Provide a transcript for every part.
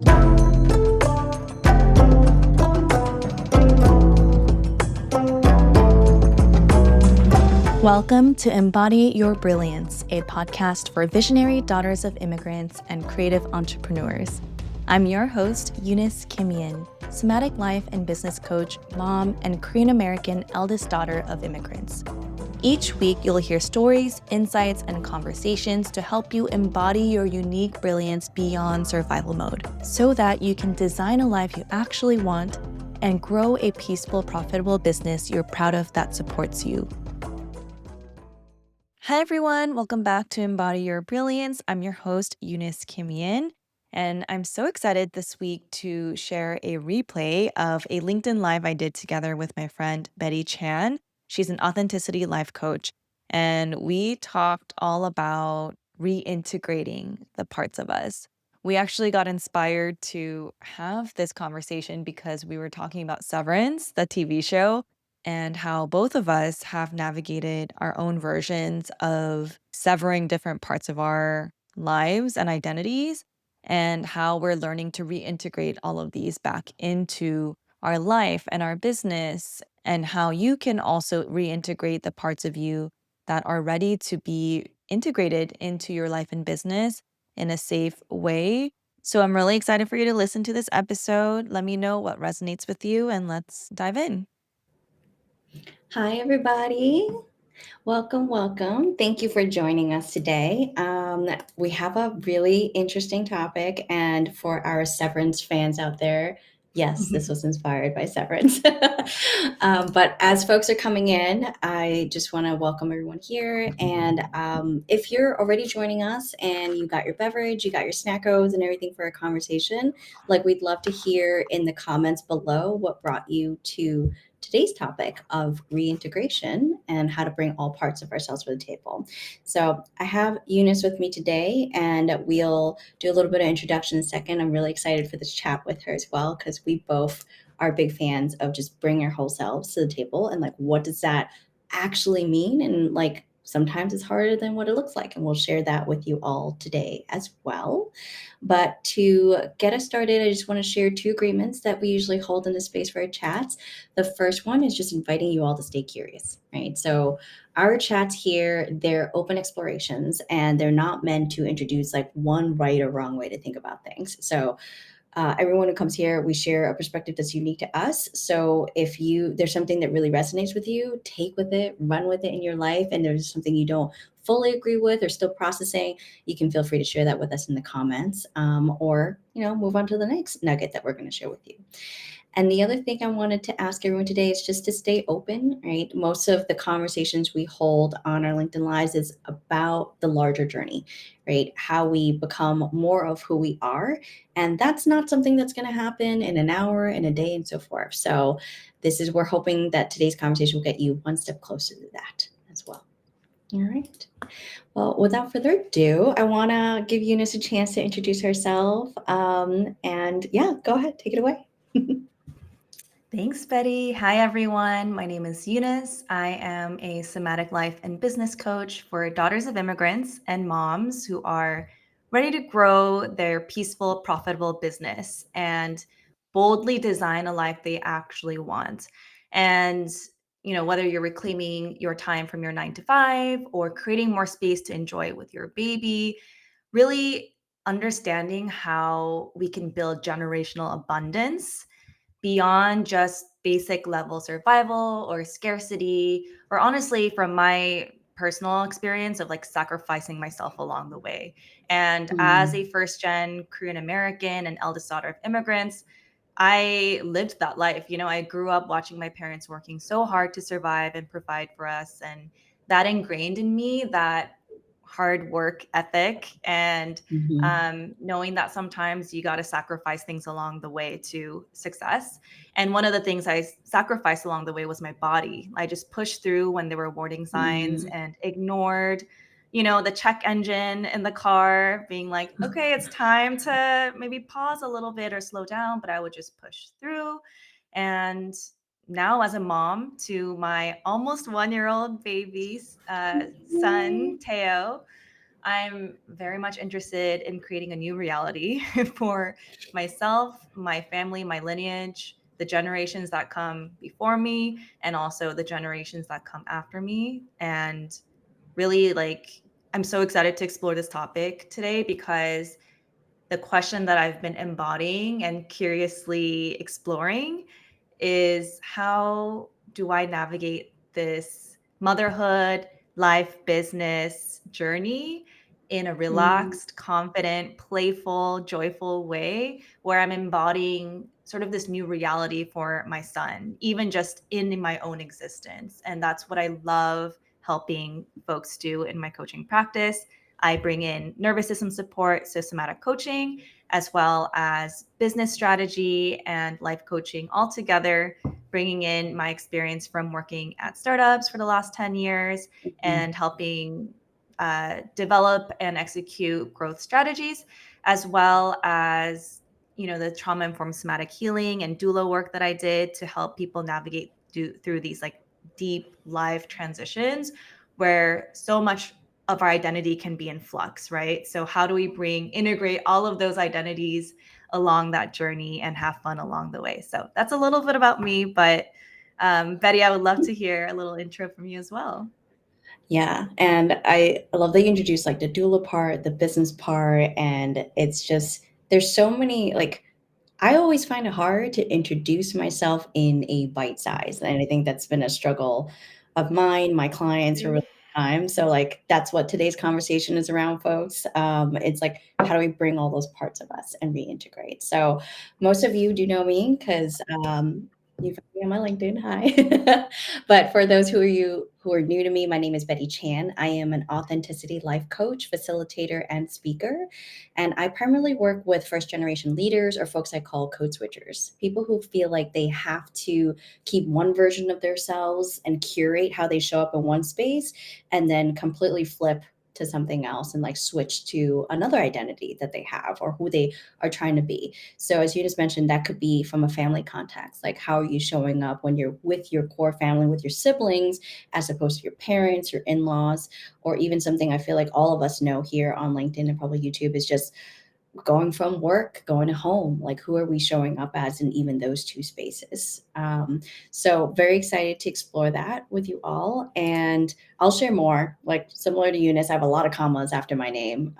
Welcome to Embody Your Brilliance, a podcast for visionary daughters of immigrants and creative entrepreneurs. I'm your host, Eunice Kimian, somatic life and business coach, mom, and Korean American eldest daughter of immigrants. Each week, you'll hear stories, insights, and conversations to help you embody your unique brilliance beyond survival mode so that you can design a life you actually want and grow a peaceful, profitable business you're proud of that supports you. Hi, everyone. Welcome back to Embody Your Brilliance. I'm your host, Eunice Kimian, and I'm so excited this week to share a replay of a LinkedIn Live I did together with my friend, Betty Chan. She's an authenticity life coach, and we talked all about reintegrating the parts of us. We actually got inspired to have this conversation because we were talking about Severance, the TV show, and how both of us have navigated our own versions of severing different parts of our lives and identities, and how we're learning to reintegrate all of these back into our life and our business, and how you can also reintegrate the parts of you that are ready to be integrated into your life and business in a safe way. So I'm really excited for you to listen to this episode. Let me know what resonates with you, and let's dive in. Hi, everybody. Welcome. Thank you for joining us today. We have a really interesting topic, and for our Severance fans out there, yes, this was inspired by Severance. But as folks are coming in, I just want to welcome everyone here. And if you're already joining us and you got your beverage, you got your snackos and everything for a conversation, like we'd love to hear in the comments below what brought you to today's topic of reintegration and how to bring all parts of ourselves to the table. So I have Eunice with me today, and we'll do a little bit of introduction in a second. I'm really excited for this chat with her as well, because we both are big fans of just bringing our whole selves to the table and like, what does that actually mean? And like, sometimes it's harder than what it looks like. And we'll share that with you all today as well. But to get us started, I just want to share 2 agreements that we usually hold in the space for our chats. The first one is just inviting you all to stay curious, right? So our chats here, they're open explorations, and they're not meant to introduce like one right or wrong way to think about things. So everyone who comes here, we share a perspective that's unique to us. So if there's something that really resonates with you, take with it, run with it in your life, and there's something you don't fully agree with or still processing, you can feel free to share that with us in the comments, or move on to the next nugget that we're going to share with you. And the other thing I wanted to ask everyone today is just to stay open, right? Most of the conversations we hold on our LinkedIn Lives is about the larger journey, right? How we become more of who we are. And that's not something that's going to happen in an hour, in a day, and so forth. So we're hoping that today's conversation will get you one step closer to that as well. All right. Well, without further ado, I want to give Eunice a chance to introduce herself. And yeah, go ahead, take it away. Thanks, Betty. Hi, everyone. My name is Eunice. I am a somatic life and business coach for daughters of immigrants and moms who are ready to grow their peaceful, profitable business and boldly design a life they actually want. And, whether you're reclaiming your time from your 9 to 5 or creating more space to enjoy with your baby, really understanding how we can build generational abundance beyond just basic level survival or scarcity, or honestly, from my personal experience of like sacrificing myself along the way. And as a first gen Korean American and eldest daughter of immigrants, I lived that life. I grew up watching my parents working so hard to survive and provide for us. And that ingrained in me that hard work ethic and knowing that sometimes you got to sacrifice things along the way to success. And one of the things I sacrificed along the way was my body. I just pushed through when there were warning signs and ignored, the check engine in the car being like, okay, it's time to maybe pause a little bit or slow down, but I would just push through. And now as a mom to my almost 1-year-old baby son, Teo, I'm very much interested in creating a new reality for myself, my family, my lineage, the generations that come before me, and also the generations that come after me. And really, I'm so excited to explore this topic today because the question that I've been embodying and curiously exploring is how do I navigate this motherhood, life, business journey in a Mm, relaxed, confident, playful, joyful way where I'm embodying sort of this new reality for my son, even just in my own existence. And that's what I love helping folks do in my coaching practice. I bring in nervous system support, systematic coaching, as well as business strategy and life coaching all together, bringing in my experience from working at startups for the last 10 years mm, and helping develop and execute growth strategies, as well as the trauma informed somatic healing and doula work that I did to help people navigate through these deep life transitions where so much of our identity can be in flux, right? So how do we integrate all of those identities along that journey and have fun along the way? So that's a little bit about me, but Betty, I would love to hear a little intro from you as well. yeah, and I love that you introduced like the doula part, the business part, and it's just there's so many like I always find it hard to introduce myself in a bite size, and I think that's been a struggle of mine, my clients for a really long time. So, like, that's what today's conversation is around, folks. It's like, how do we bring all those parts of us and reintegrate? So, most of you do know me because you found me on my LinkedIn. Hi. But for those who are new to me, my name is Betty Chan. I am an authenticity life coach, facilitator, and speaker. And I primarily work with first generation leaders or folks I call code switchers, people who feel like they have to keep one version of themselves and curate how they show up in one space and then completely flip to something else and like switch to another identity that they have or who they are trying to be. So as you just mentioned, that could be from a family context, like how are you showing up when you're with your core family, with your siblings, as opposed to your parents, your in-laws, or even something I feel like all of us know here on LinkedIn and probably YouTube is just going from work, going to home, like who are we showing up as in even those two spaces? So very excited to explore that with you all. And I'll share more, like similar to Eunice, I have a lot of commas after my name.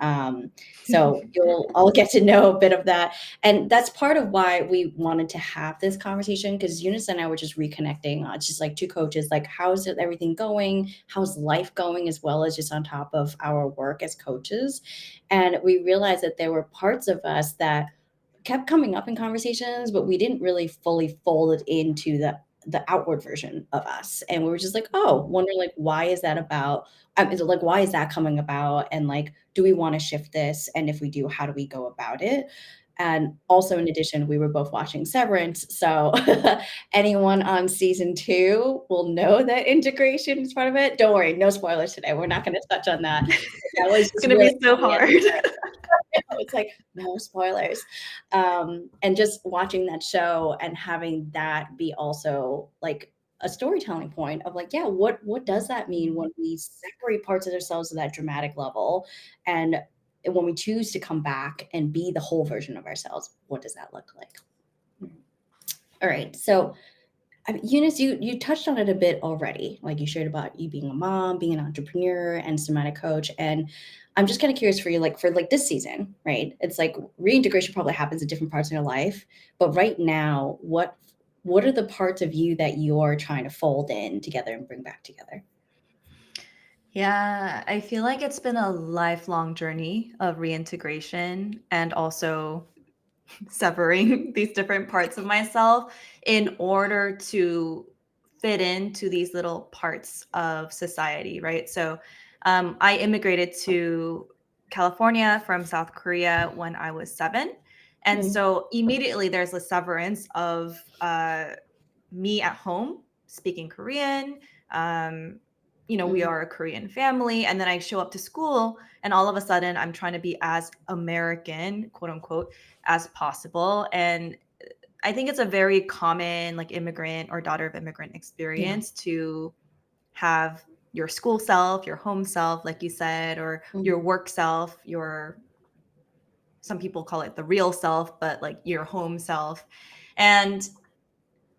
So you'll all get to know a bit of that. And that's part of why we wanted to have this conversation because Eunice and I were just reconnecting. It's just like two coaches, like how's everything going? How's life going? As well as just on top of our work as coaches. And we realized that there were parts of us that kept coming up in conversations, but we didn't really fully fold it into the outward version of us. And we were just like, oh, wonder like why is that about? Like why is that coming about? And like, do we want to shift this? And if we do, how do we go about it? And also, in addition, we were both watching Severance. So, anyone on season two will know that integration is part of it. Don't worry, no spoilers today. We're not going to touch on that. That was It's just going to really be so funny at hard. the end. It's like no spoilers, and just watching that show and having that be also like a storytelling point of like, yeah, what does that mean when we separate parts of ourselves to that dramatic level, and when we choose to come back and be the whole version of ourselves, what does that look like? All right, so I mean, Eunice, you touched on it a bit already. Like you shared about you being a mom, being an entrepreneur, and somatic coach. And I'm just kind of curious for you, like for like this season, right? It's like reintegration probably happens in different parts of your life, but right now, what are the parts of you that you're trying to fold in together and bring back together? Yeah, I feel like it's been a lifelong journey of reintegration and also severing these different parts of myself in order to fit into these little parts of society, right? So I immigrated to California from South Korea when I was 7. And Mm, so immediately there's a severance of me at home speaking Korean. Um, we mm, are a Korean family. And then I show up to school, and all of a sudden, I'm trying to be as American, quote unquote, as possible. And I think it's a very common, like, immigrant or daughter of immigrant yeah. experience to have your school self, your home self, like you said, or your Mm-hmm. work self, your, some people call it the real self, but like your home self. And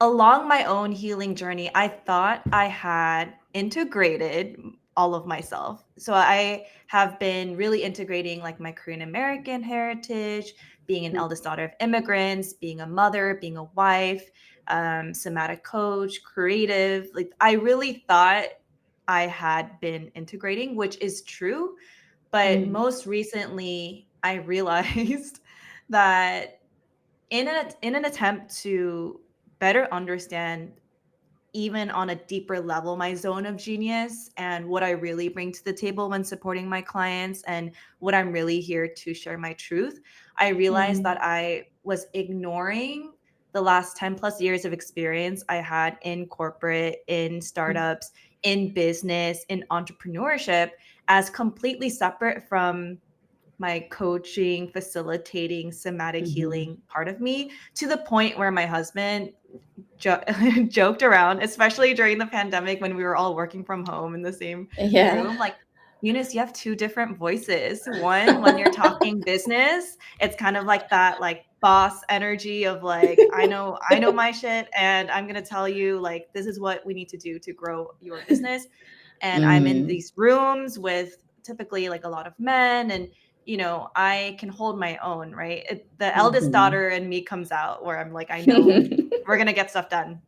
along my own healing journey, I thought I had integrated all of myself. So I have been really integrating like my Korean American heritage, being an eldest daughter of immigrants, being a mother, being a wife, somatic coach, creative. Like I really thought I had been integrating, which is true. But Mm-hmm. most recently, I realized that in an attempt to better understand, even on a deeper level, my zone of genius and what I really bring to the table when supporting my clients and what I'm really here to share my truth, I realized Mm-hmm. that I was ignoring the last 10 plus years of experience I had in corporate, in startups, in business, in entrepreneurship as completely separate from my coaching, facilitating, somatic Mm-hmm. healing part of me, to the point where my husband jo- joked around, especially during the pandemic when we were all working from home in the same Yeah. room. Like, Eunice, you have two different voices. One, when you're talking business, it's kind of like that, like boss energy of like, I know my shit, and I'm gonna tell you like this is what we need to do to grow your business. And I'm in Mm. these rooms with typically like a lot of men, and I can hold my own, right? The eldest Mm-hmm. daughter in me comes out where I'm like, I know we're going to get stuff done.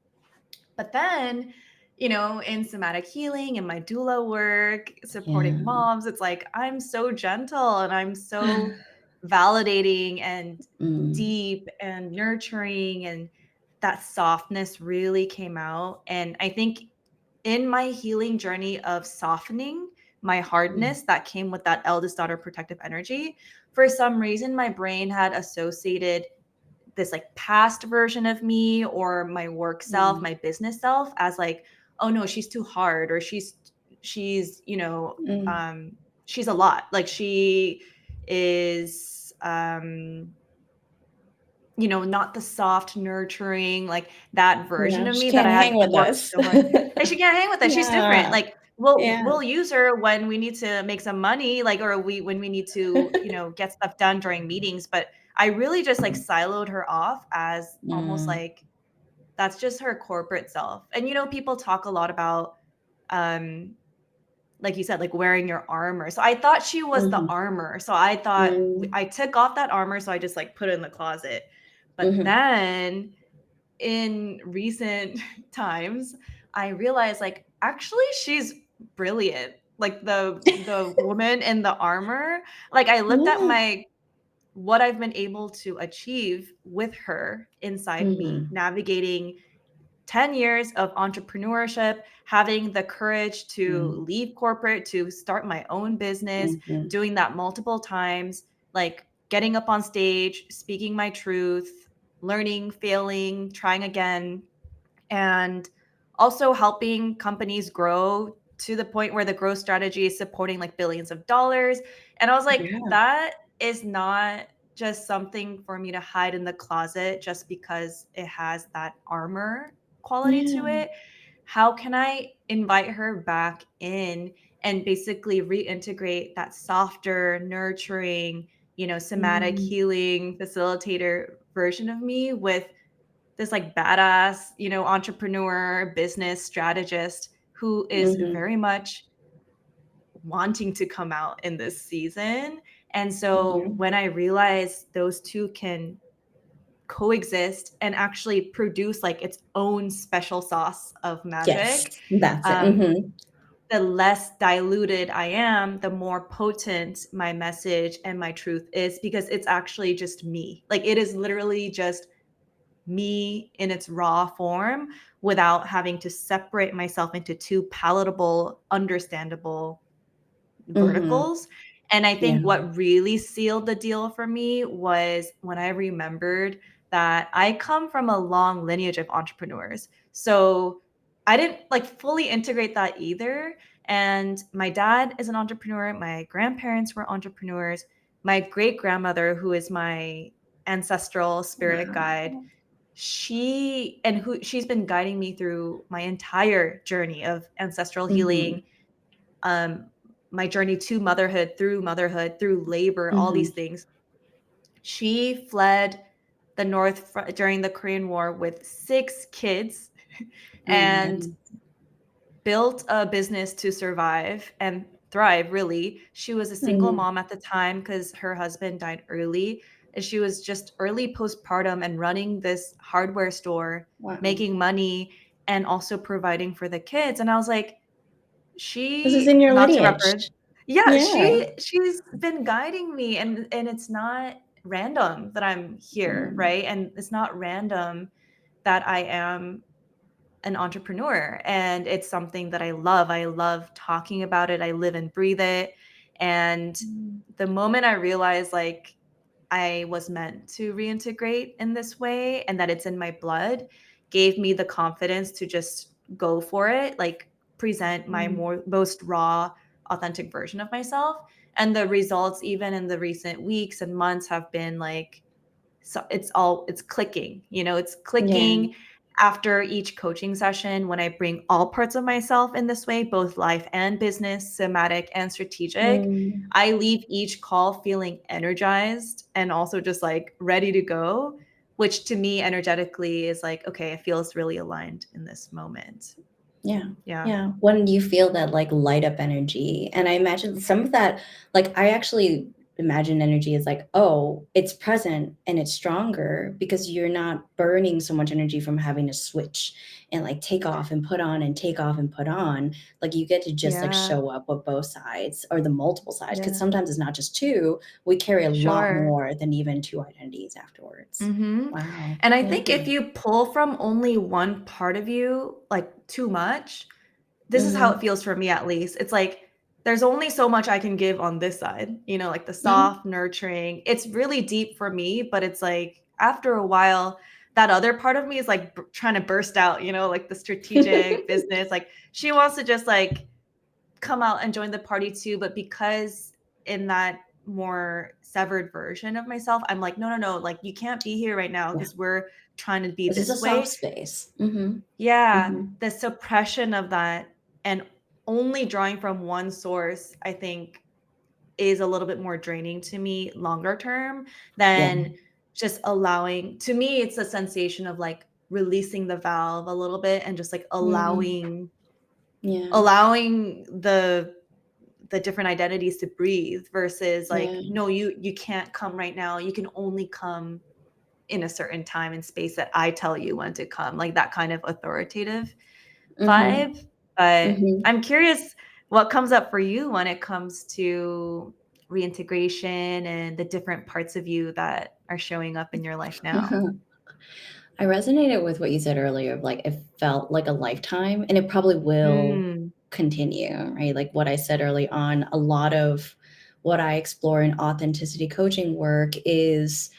But then, in somatic healing and my doula work, supporting Yeah. moms, it's like I'm so gentle and I'm so validating and Mm. deep and nurturing, and that softness really came out. And I think in my healing journey of softening my Mm. hardness that came with that eldest daughter protective energy, for some reason my brain had associated this like past version of me or my work self, Mm. my business self as like, oh no, she's too hard, or she's, Mm. she's a lot. Like she is not the soft, nurturing, like that version Yeah, of she me that can't I hang had with worked us. so hard. Like she can't hang with us. She's different. Yeah. Like we'll Yeah. we'll use her when we need to make some money, like or when we need to, get stuff done during meetings. But I really just like siloed her off as almost Mm. like that's just her corporate self. And people talk a lot about um like you said, like wearing your armor. So I thought she was the Mhm. armor. So I thought Mm. I took off that armor. So I just like put it in the closet. But Mhm. then in recent times, I realized like actually she's brilliant. Like the woman in the armor. Like I looked at Yeah. my what I've been able to achieve with her inside me, Mhm. navigating 10 years of entrepreneurship, having the courage to Mm. leave corporate, to start my own business, Mhm. doing that multiple times, like getting up on stage, speaking my truth, learning, failing, trying again, and also helping companies grow to the point where the growth strategy is supporting like billions of dollars. And I was like, Yeah. that is not just something for me to hide in the closet just because it has that armor quality to Yeah. it. How can I invite her back in and basically reintegrate that softer, nurturing, somatic Mm. healing facilitator version of me with this like badass, entrepreneur, business strategist who is Mhm. very much wanting to come out in this season. And so Yeah. when I realized those two can coexist and actually produce like its own special sauce of magic, Yes, that's it. um, Mhm. the less diluted I am, the more potent my message and my truth is, because it's actually just me. Like it is literally just me in its raw form without having to separate myself into two palatable, understandable Mhm. verticals. And I Yeah. think what really sealed the deal for me was when I remembered that I come from a long lineage of entrepreneurs. So I didn't like fully integrate that either. And my dad is an entrepreneur, my grandparents were entrepreneurs, my great grandmother, who is my ancestral spirit guide, Wow. she's been guiding me through my entire journey of ancestral healing, Mhm. um, my journey to motherhood, through labor, all Mm-hmm. these things. She fled the during the Korean War with 6 kids Oh my and goodness. built a business to survive and thrive, really. She was a single Mm-hmm. mom at the time because her husband died early. And she was just early postpartum and running this hardware store, Wow. making money, and also providing for the kids. And I was like, This is in she, your not to lineage. represent, yeah, Yeah. she's been guiding me, and it's not random that I'm here, Mm. right? And it's not random that I am an entrepreneur, and it's something that I love. I love talking about it. I live and breathe it. And Mm. the moment I realized like I was meant to reintegrate in this way and that it's in my blood, gave me the confidence to just go for it, like present my Mm. most raw, authentic version of myself. And the results, even in the recent weeks and months, have been like, so it's clicking, it's Yeah. clicking after each coaching session when I bring all parts of myself in this way, both life and business, somatic and strategic. Mm. I leave each call feeling energized and also just like ready to go, which to me energetically is like, okay, it feels really aligned in this moment. Yeah. Yeah. Yeah. When you feel that like light up energy. And I imagine some of that, like, I actually imagine energy as like, oh, it's present and it's stronger because you're not burning so much energy from having to switch and like take off and put on and take off and put on. Like, you get to just like Yeah. show up with both sides or the multiple sides. Cause Yeah. sometimes it's not just two, we carry a lot Sure. more than even two identities afterwards. Mm-hmm. Wow. And I Yeah. think if you pull from only one part of you, like too much, this is how Mm-hmm. it feels for me at least. It's like there's only so much I can give on this side, like the Mm-hmm. soft, nurturing. It's really deep for me, but it's like after a while, that other part of me is like trying to burst out, like the strategic business. Like she wants to just like come out and join the party too. But because in that more severed version of myself, I'm like, no, no, no, like you can't be here right now Yeah. because we're trying to be This is a this soft way. space. Mhm. Yeah, Mhm. the suppression of that and only drawing from one source, I think, is a little bit more draining to me longer term Yeah. than just allowing. To me, it's a sensation of like releasing the valve a little bit and just like Mhm. allowing Yeah. allowing the different identities to breathe versus like, Yeah. no, you can't come right now. You can only come in a certain time and space that I tell you when to come, like that kind of authoritative Mhm. vibe. But Mhm. I'm curious what comes up for you when it comes to reintegration and the different parts of you that are showing up in your life now. I resonated with what you said earlier of like it felt like a lifetime and it probably will Mm, continue, right? Like what I said early on, a lot of what I explore in authenticity coaching work is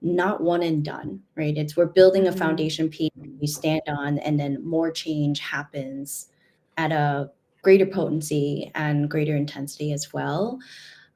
not one and done, right? It's we're building a mhm, foundation piece we stand on and then more change happens at a greater potency and greater intensity as well.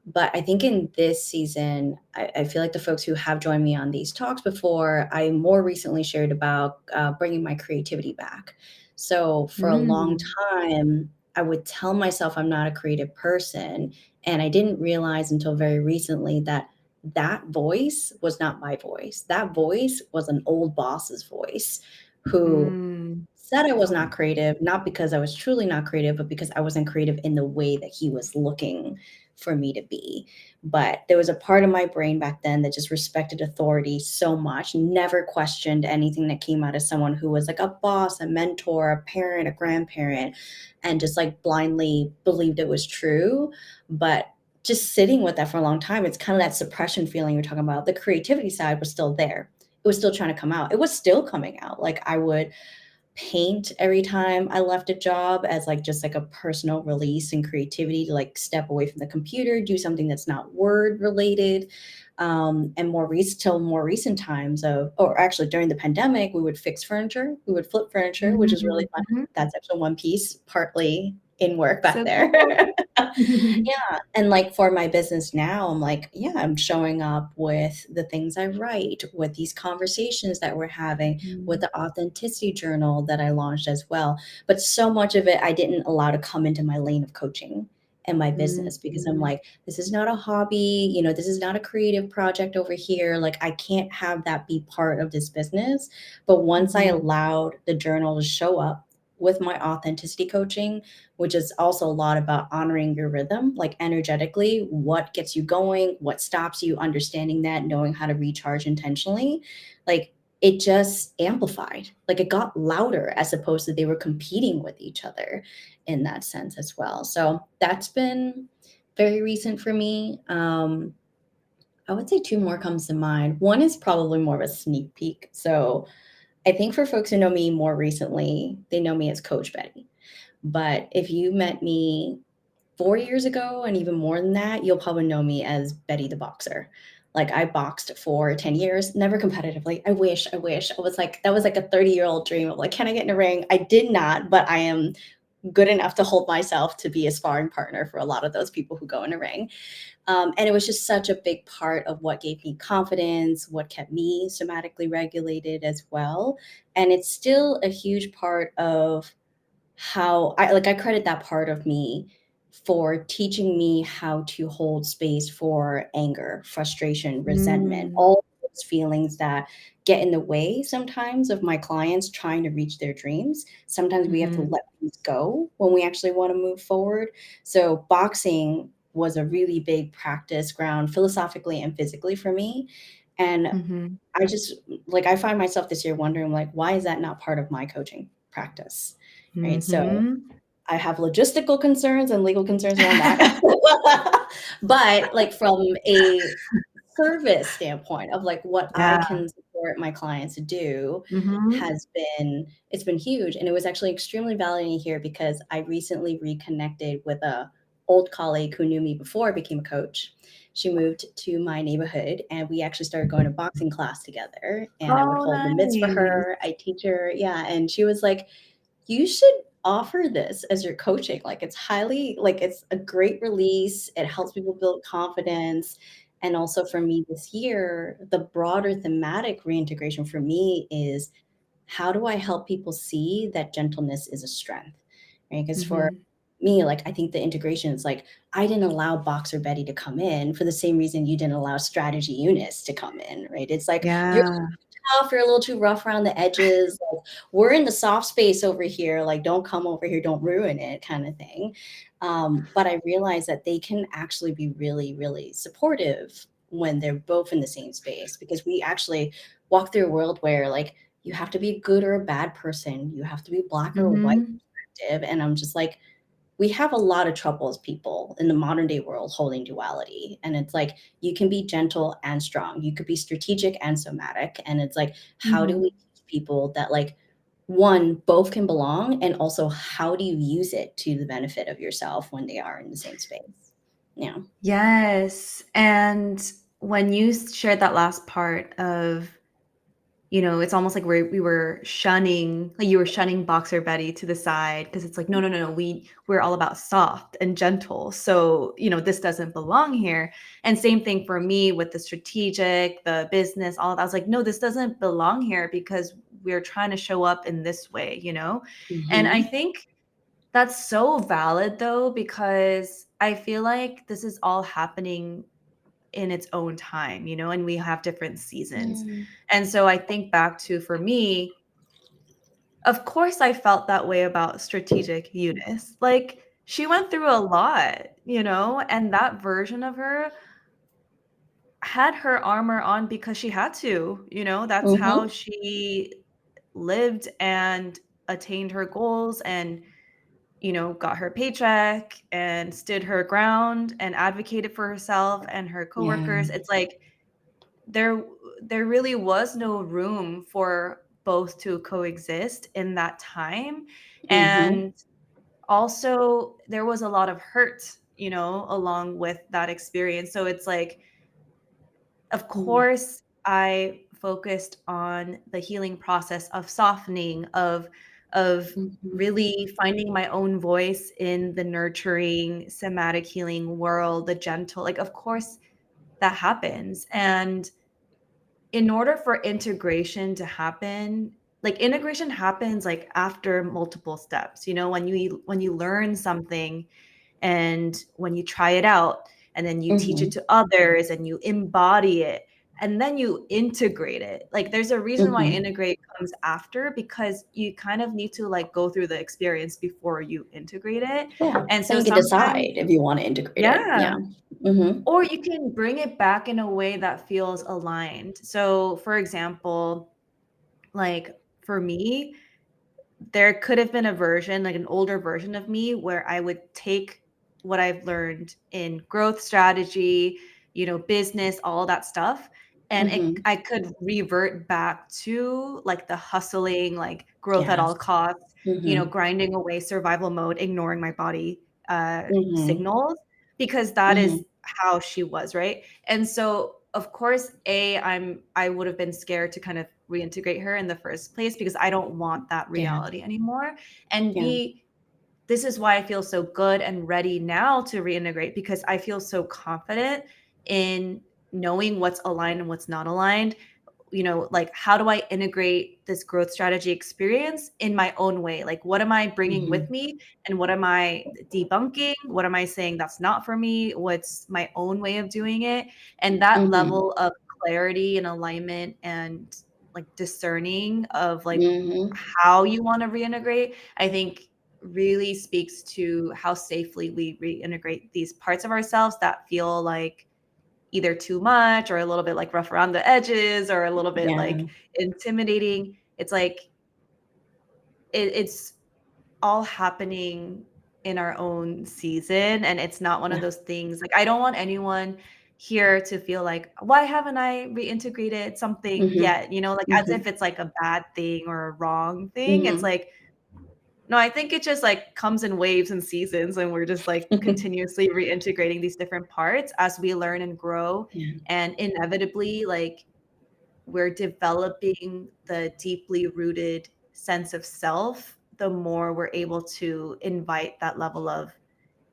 But I think in this season, I feel like the folks who have joined me on these talks before, I more recently shared about bringing my creativity back. So for a long mm, time, I would tell myself I'm not a creative person. And I didn't realize until very recently that that voice was not my voice. That voice was an old boss's voice who mm, said I was not creative, not because I was truly not creative, but because I wasn't creative in the way that he was looking for me to be. But there was a part of my brain back then that just respected authority so much, never questioned anything that came out of someone who was like a boss, a mentor, a parent, a grandparent, and just like blindly believed it was true. But just sitting with that for a long time, it's kind of that suppression feeling you're talking about. The creativity side was still there. It was still trying to come out. It was still coming out. Like I would paint every time I left a job as like just like a personal release and creativity to like step away from the computer, do something that's not word related. And more recent till more recent times of, or actually during the pandemic, we would fix furniture, we would flip furniture, which is really mm, fun. mhm. That's actually one piece, partly in work back So there. cool. Yeah, and, like, for my business now, I'm like, yeah, I'm showing up with the things I write, with these conversations that we're having, with Mm, the authenticity journal that I launched as well, but so much of it I didn't allow to come into my lane of coaching. in my Mm, business, because I'm like, this is not a hobby, this is not a creative project over here. Like, I can't have that be part of this business. But once I mhm, allowed the journal to show up with my authenticity coaching, which is also a lot about honoring your rhythm, like energetically, what gets you going, what stops you, understanding that, knowing how to recharge intentionally, like it just amplified. Like it got louder as opposed to they were competing with each other in that sense as well. So that's been very recent for me. I would say two more comes to mind. One is probably more of a sneak peek. So I think for folks who know me more recently, they know me as Coach Betty. But if you met me 4 years ago and even more than that, you'll probably know me as Betty the Boxer. Like I boxed for 10 years, never competitively. I wish. I was like, that was like a 30-year-old dream of like, can I get in a ring? I did not, but I am good enough to hold myself to be a sparring partner for a lot of those people who go in a ring. And it was just such a big part of what gave me confidence, what kept me somatically regulated as well. And it's still a huge part of how I credit that part of me for teaching me how to hold space for anger, frustration, resentment, mm, all those feelings that get in the way sometimes of my clients trying to reach their dreams. Sometimes we have to mhm, let things go when we actually want to move forward. So boxing was a really big practice ground philosophically and physically for me. And mhm, I just like I find myself this year wondering like why is that not part of my coaching practice? Right? So mhm. I have logistical concerns and legal concerns around that. But like from a service standpoint of like what I Yeah, can support my clients to do mhm. has been it's been huge. And it was actually extremely validating here because I recently reconnected with a old colleague who knew me before I became a coach. She moved to my neighborhood and we actually started going to boxing class together, and I would Oh, hold the mitts for nice. her. I teach her. Yeah. And she was like, you should offer this as your coaching. Like it's highly like it's a great release. It helps people build confidence. And also for me this year, the broader thematic reintegration for me is how do I help people see that gentleness is a strength? Right? Because for Mhm. me, like I think the integration is like I didn't allow Boxer Betty to come in for the same reason you didn't allow Strategy Eunice to come in, right? It's like you're Yeah. tough, you're a little too rough around the edges. Like, we're in the soft space over here. Like, don't come over here, don't ruin it, kind of thing. But I realized that they can actually be really, really supportive when they're both in the same space because we actually walk through a world where like you have to be a good or a bad person, you have to be black or white Mhm. perspective. And I'm just like, we have a lot of trouble as people in the modern day world holding duality. And it's like, you can be gentle and strong. You could be strategic and somatic. And it's like, how do we Mhm. teach people that, like, one, both can belong? And also, how do you use it to the benefit of yourself when they are in the same space? Yeah. Yes, and when you shared that last part of, it's almost like we were shunning, like you were shunning Boxer Betty to the side because it's like, no, no, no, no, we're all about soft and gentle. So, this doesn't belong here. And same thing for me with the strategic, the business, all of that. I was like, no, this doesn't belong here because we're trying to show up in this way. And I Mm-hmm. think that's so valid though, because I feel like this is all happening in its own time, and we have different seasons. Mm. And so I think back to, for me, of course I felt that way about strategic Eunice. Like she went through a lot, and that version of her had her armor on because she had to. That's how Mm-hmm. she lived and attained her goals and got her paycheck and stood her ground and advocated for herself and her Yeah. coworkers. It's like there there really was no room for both to coexist in that time. Mm-hmm. And also there was a lot of hurt, along with that experience. So it's like, of course, I focused on the healing process of softening, of Mm-hmm. really finding my own voice in the nurturing, somatic healing world, the gentle, like, of course, that happens. And in order for integration to happen, like, integration happens, like, after multiple steps, when you learn something And when you try it out and then you teach it Mhm. to others and you embody it and then you integrate it. Like there's a reason why Mhm. integrate comes after, because you kind of need to like go through the experience before you integrate it. Yeah. And Then so you can sometimes, decide if you want to integrate it. yeah, Yeah. Mhm. or you can bring it back in a way that feels aligned. So for example, like for me, there could have been a version, like an older version of me, where I would take what I've learned in growth strategy, business, all that stuff, and Mhm. I could revert back to like the hustling, like growth at all Yes. costs, Mhm. grinding away, survival mode, ignoring my body Mhm. signals, because that is Mhm. how she was, right? And so of course, I would have been scared to kind of reintegrate her in the first place because I don't want that Yeah. reality anymore. And Yeah. B, this is why I feel so good and ready now to reintegrate, because I feel so confident in knowing what's aligned and what's not aligned. Like how do I integrate this growth strategy experience in my own way? Like what am I bringing with Mhm. me and what am I debunking? What am I saying that's not for me? What's my own way of doing it? And that Mhm. level of clarity and alignment and like discerning of like Mhm. how you want to reintegrate, I think really speaks to how safely we reintegrate these parts of ourselves that feel like either too much or a little bit like rough around the edges or a little bit Yeah. like intimidating. It's like it's all happening in our own season, and it's not one of Yeah. those things like I don't want anyone here to feel like, why haven't I reintegrated something Mhm. yet? Like as if Mhm. it's like a bad thing or a wrong thing. It's Mhm. like, no, I think it just like comes in waves and seasons, and we're just like continuously reintegrating these different parts as we learn and grow. Yeah. And inevitably, like we're developing the deeply rooted sense of self, the more we're able to invite that level of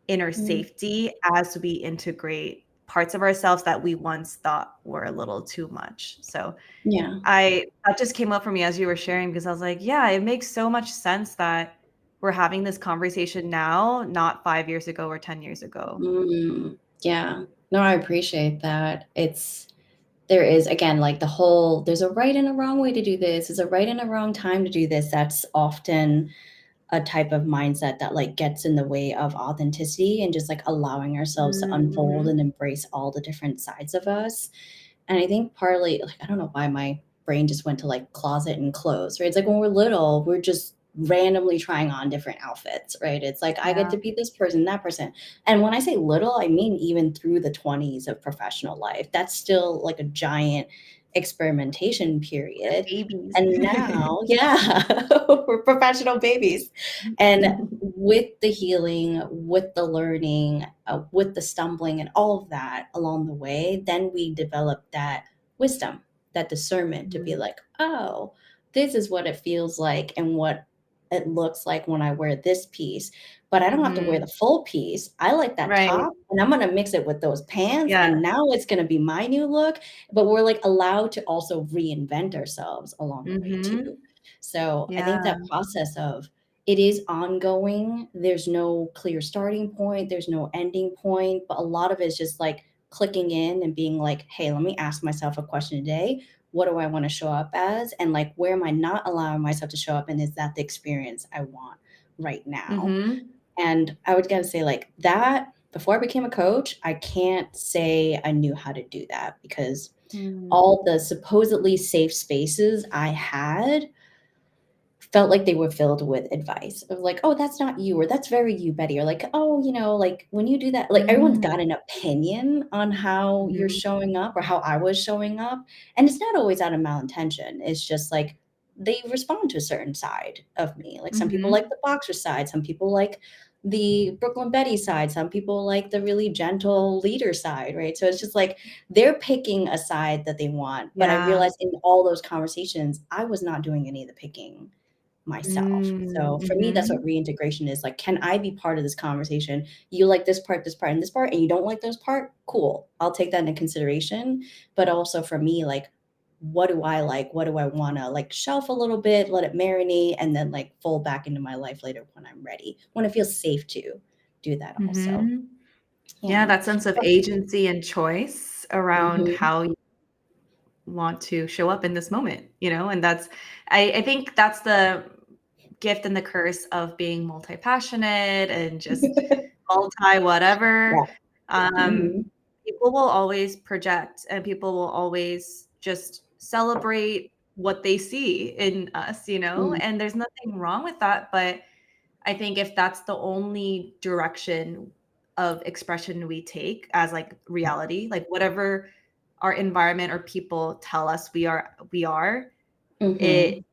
inner Mm. safety as we integrate parts of ourselves that we once thought were a little too much. So Yeah. I that just came up for me as you were sharing, because I was like, yeah, it makes so much sense that we're having this conversation now, not 5 years ago or 10 years ago. Mm. Yeah. No, I appreciate that. There is, again, like there's a right and a wrong way to do this. There's a right and a wrong time to do this. That's often a type of mindset that like gets in the way of authenticity and just like allowing ourselves to unfold Mhm. and embrace all the different sides of us. And I think partly, like, I don't know why my brain just went to like closet and clothes, right? It's like when we're little, we're just randomly trying on different outfits, right? It's like I get Yeah. to be this person, that person. And when I say little, I mean even through the 20s of professional life. That's still like a giant experimentation We're period. babies. And now, yeah, we're professional babies. And with the healing, with the learning, with the stumbling, and all of that along the way, then we develop that wisdom, that discernment to be Mhm. like, oh, this is what it feels like and what it looks like when I wear this piece. But I don't have to wear the Mhm. full piece. I like that Right. top and I'm going to mix it with those pants. Yeah. And now it's going to be my new look. But we're like allowed to also reinvent ourselves along the way too. Mhm. So I think Yeah. that process of it is ongoing. There's no clear starting point, there's no ending point, but a lot of it is just like clicking in and being like, hey, let me ask myself a question today. What do I want to show up as? And like, where am I not allowing myself to show up? And is that the experience I want right now? Mhm. And I would gotta say, like, that before I became a coach, I can't say I knew how to do that because Mm. all the supposedly safe spaces I had felt like they were filled with advice of like, "Oh, that's not you," or "That's very you, Betty," or like, "Oh, like when you do that," like everyone's got Mm. an opinion on how you're Mhm. showing up or how I was showing up, and it's not always out of malintention. It's just like they respond to a certain side of me. Like some people like Mhm. the boxer side, some people like the Brooklyn Betty side, some people like the really gentle leader side, right? So it's just like they're picking a side that they want. But I Yeah. realized in all those conversations, I was not doing any of the picking myself. Mm. So for me, that's what Mhm. reintegration is. Like, can I be part of this conversation? You like this part, and this part, and you don't like those part? Cool. I'll take that into consideration. But also for me, like, what do I like? What do I want to like shelf a little bit, let it marinate, and then like fold back into my life later when I'm ready, when it feels safe to. do that also. Hmm. Yeah, Yeah. that sense of agency and choice around Mm-hmm. how you want to show up in this moment, and I think that's the gift and the curse of being multi-passionate and just multi whatever. Yeah. um Mm-hmm. People will always project, and people will always just celebrate what they see in us, and there's nothing wrong with that. But I think if that's the only direction of expression we take as like reality, like whatever our environment or people tell us we are Mm-hmm. it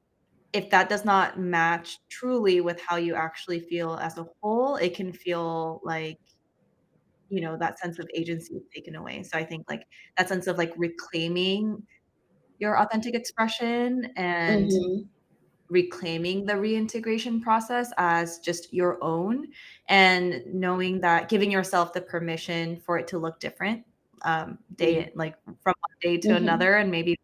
if that does not match truly with how you actually feel as a whole, it can feel like, that sense of agency is taken away. So I think like that sense of like reclaiming your authentic expression and Mm-hmm. reclaiming the reintegration process as just your own, and knowing that, giving yourself the permission for it to look different, Yeah. day like from one day to Mm-hmm. another. And maybe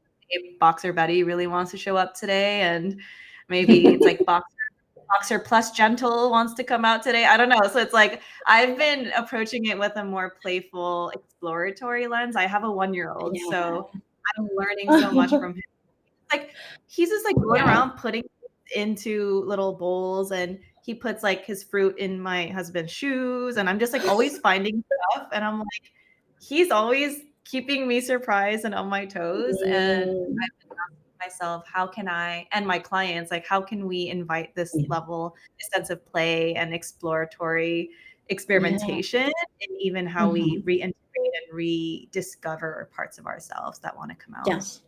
Boxer Betty really wants to show up today, and maybe it's like Boxer plus gentle wants to come out today. I don't know. So it's like I've been approaching it with a more playful, exploratory lens. I have a 1-year-old, Yeah. so I'm learning so much from him. Like, he's just like going Yeah. around putting into little bowls, and he puts like his fruit in my husband's shoes, and I'm just like always finding stuff, and I'm like, he's always keeping me surprised and on my toes. And Mm, myself, how can I, and my clients, like, how can we invite this yeah. level, this sense of play and exploratory Yeah. experimentation, and even how we Mhm. reintegrate and rediscover parts of ourselves that want to come out. Yes.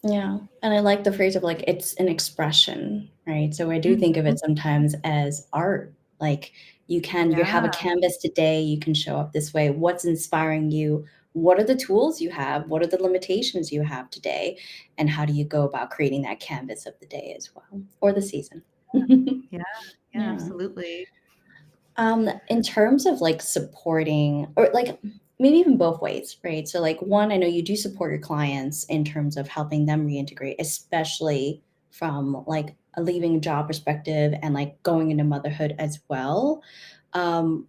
Yeah. And I like the phrase of like it's an expression, right? So I do think of Mhm. it sometimes as art. Like you have a Yeah. canvas today, you can show up this way. What's inspiring you? What are the tools you have? What are the limitations you have today? And how do you go about creating that canvas of the day as well or the season? Yeah. Yeah, Yeah. absolutely. In terms of like supporting or like maybe even both ways, right? So like one, I know you do support your clients in terms of helping them reintegrate, especially from like a leaving job perspective and like going into motherhood as well. Um,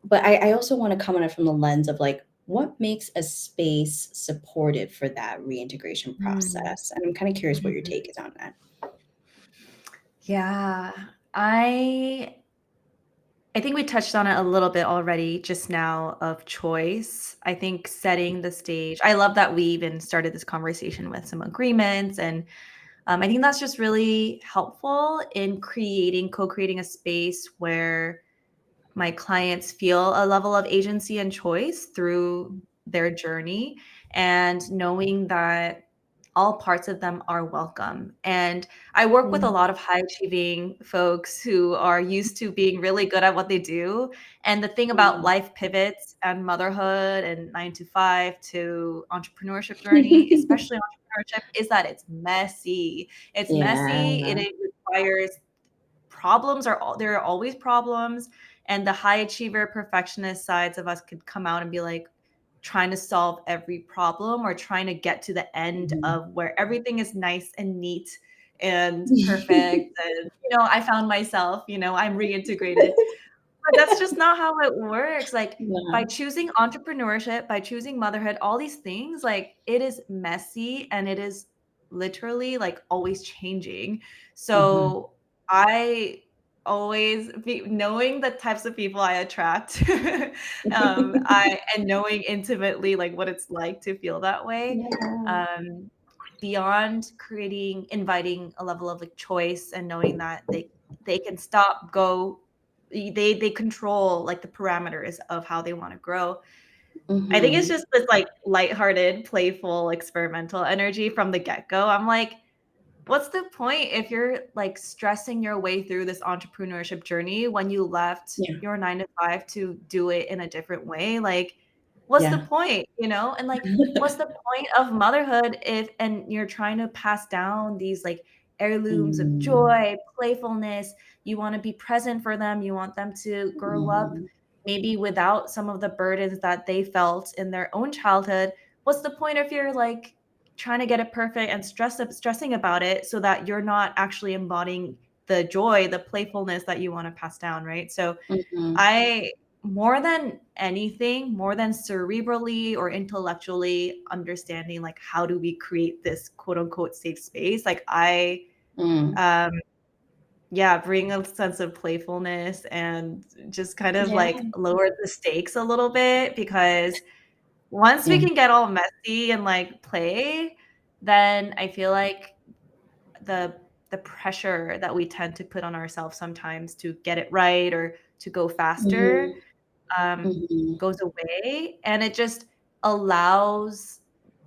but I also want to come at it from the lens of like what makes a space supportive for that reintegration Mm. process? And I'm kind of curious what your Mhm. take is on that. Yeah. I I think we touched on it a little bit already just now, of choice. I think setting the stage. I love that we even started this conversation with some agreements, and I think that's just really helpful in co-creating a space where my clients feel a level of agency and choice through their journey, and knowing that all parts of them are welcome. And I work with a Mm, lot of high achieving folks who are used to being really good at what they do. And the thing about mm. life pivots and motherhood and 9 to 5 to entrepreneurship journey, especially entrepreneurship, is that it's messy. It's messy. Yeah. It requires problems are all there are always problems, and the high achiever perfectionist sides of us could come out and be like trying to solve every problem, or trying to get to the end Mhm. of where everything is nice and neat and perfect. And I found myself, I'm reintegrated. But that's just not how it works. Like, by Yeah. choosing entrepreneurship, by choosing motherhood, all these things, like, it is messy, and it is literally like always changing. Mhm. So I always be knowing the types of people I attract, I and knowing intimately like what it's like to feel that way. Yeah. Um, Beyond inviting a level of like choice, and knowing that they can stop, go, they control like the parameters of how they want to grow. I think it's Mhm. just this like lighthearted, playful, experimental energy from the get-go. I'm like, what's the point if you're like stressing your way through this entrepreneurship journey when you left Yeah. your 9 to 5 to do it in a different way? Like, what's the Yeah. point? And like, what's the point of motherhood if and you're trying to pass down these like heirlooms of Mm. joy, playfulness? You want to be present for them. You want them to grow up Mhm. maybe without some of the burdens that they felt in their own childhood. What's the point if you're like trying to get it perfect and stressing about it, so that you're not actually embodying the joy, the playfulness that you want to pass down, right? So Mhm. I more than anything, more than cerebrally or intellectually understanding like how do we create this quote unquote safe space, like I Mm. um yeah, bring a sense of playfulness and just kind of Yeah. like lower the stakes a little bit, because once we Yeah. can get all messy and like play, then I feel like the the pressure that we tend to put on ourselves sometimes to get it right or to go faster Hmm. um, Hmm. goes away, and it just allows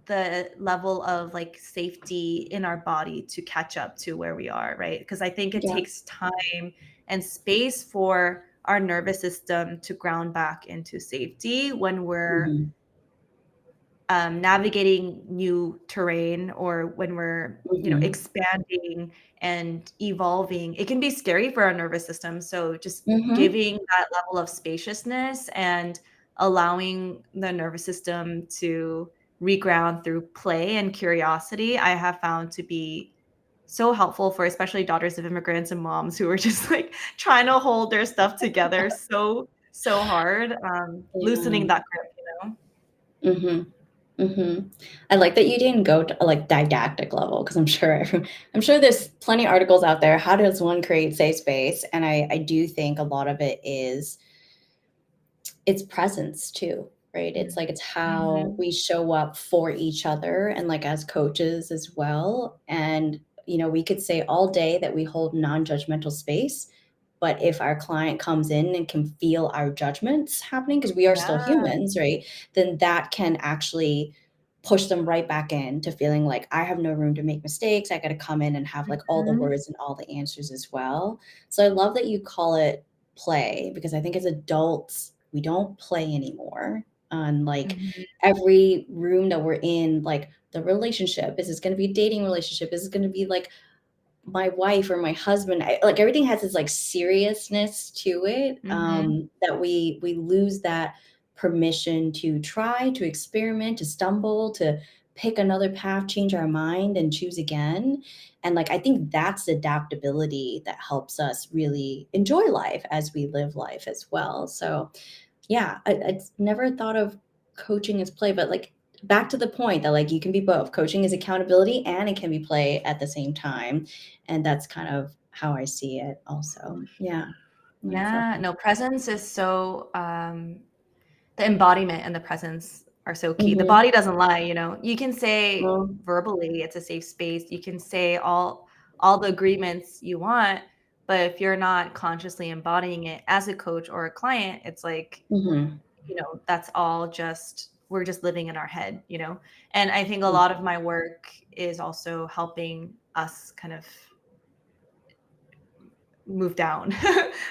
the level of like safety in our body to catch up to where we are, right? Because I think it Yeah. takes time and space for our nervous system to ground back into safety when we're Hmm. navigating new terrain, or when we're, Hmm. expanding and evolving. It can be scary for our nervous system. So just Hmm. giving that level of spaciousness and allowing the nervous system to reground through play and curiosity, I have found to be so helpful for especially daughters of immigrants and moms who are just like trying to hold their stuff together so hard, loosening Yeah. that grip, Hmm. Hmm. I like that you didn't go to like didactic level, because I'm sure there's plenty of articles out there. How does one create safe space? And I do think a lot of it is it's presence too, right? It's like it's how Mhm. we show up for each other and like as coaches as well. And we could say all day that we hold non-judgmental space, but if our client comes in and can feel our judgments happening, because we are still Yeah. humans, right? Then that can actually push them right back into feeling like I have no room to make mistakes. I got to come in and have like all the Mhm. words and all the answers as well. So I love that you call it play, because I think as adults, we don't play anymore. On like Mhm. every room that we're in, like the relationship, is this going to be a dating relationship? Is it going to be like my wife or my husband? Like everything has this like seriousness to it, Mhm. that we lose that permission to try, to experiment, to stumble, to pick another path, change our mind and choose again. And like I think that's adaptability that helps us really enjoy life as we live life as well. So yeah, I never thought of coaching as play, but like back to the point that like you can be both. Coaching is accountability and it can be play at the same time. And that's kind of how I see it also. Yeah. I love Yeah, that. no, presence is so, the embodiment and the presence are so key. The Mm-hmm. body doesn't lie, You can say Well, verbally it's a safe space. You can say all the agreements you want, but if you're not consciously embodying it as a coach or a client, it's like, mm-hmm. that's all just we're just living in our head. And I think a lot of my work is also helping us kind of move down,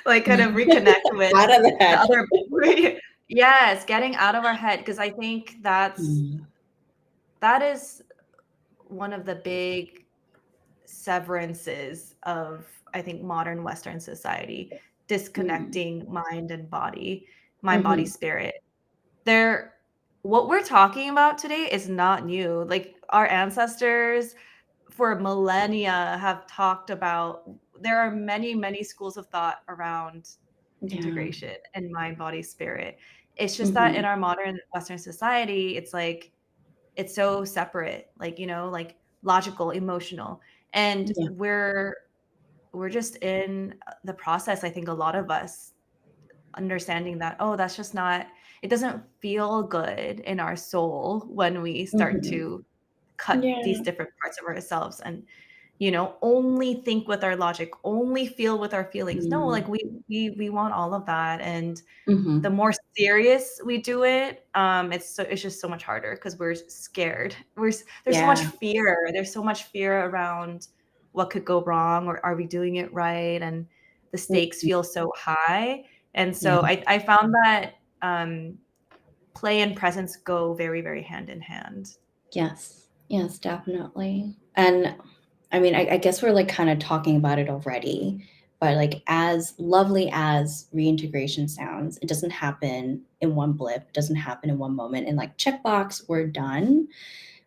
like kind of reconnect with Out of the the head. other yes, getting out of our head, because I think Mm. that is one of the big severances of, I think, modern Western society, Mm. disconnecting mind, body, Mm-hmm. spirit. There What we're talking about today is not new. Like our ancestors for millennia have talked about, there are many schools of thought around Yeah. integration and mind, body, spirit. It's just that in Mm-hmm. our modern Western society, it's like it's so separate, like, like logical, emotional. And Yeah. we're just in the process, I think a lot of us understanding that, oh, that's just not, it doesn't feel good in our soul when we start Mm-hmm. to cut these Yeah. different parts of ourselves and only think with our logic, only feel with our feelings. No, like Mm. we want all of that. And the Mm-hmm. more serious we do it, it's just so much harder because we're scared. There's so much Yeah. fear. There's so much fear around what could go wrong, or are we doing it right? And the stakes Mhm. feel so high. And Yeah. so I found that play and presence go very, very hand in hand. Yes. Yes, definitely. And I mean, I guess we're like kind of talking about it already, but like as lovely as reintegration sounds, it doesn't happen in one blip, it doesn't happen in one moment. And like checkbox, we're done.